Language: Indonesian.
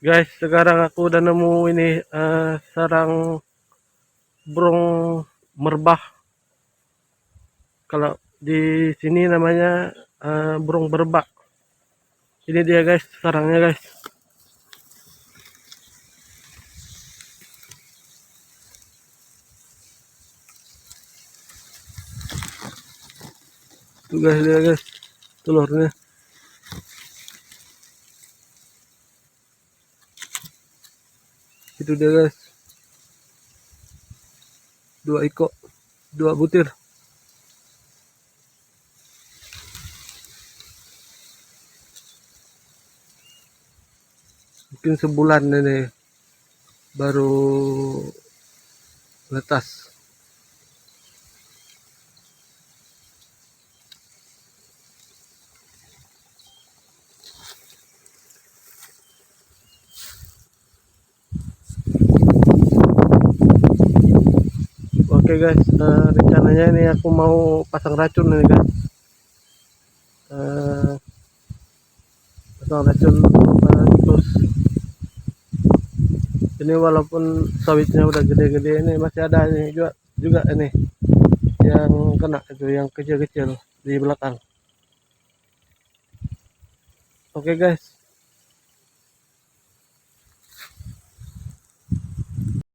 Guys, sekarang aku udah nemu ini sarang burung merbah. Kalau di sini namanya burung merbah. Ini dia guys, sarangnya guys. Tuh guys, dia guys, telurnya. Itu dia guys. 2 ekor, 2 butir. Mungkin sebulan ini baru netas. Oke guys, rencananya ini aku mau pasang racun ini guys. Pasang racun terus. Ini walaupun sawitnya udah gede-gede, ini masih ada ini juga ini yang kena itu, yang kecil-kecil di belakang. Oke guys,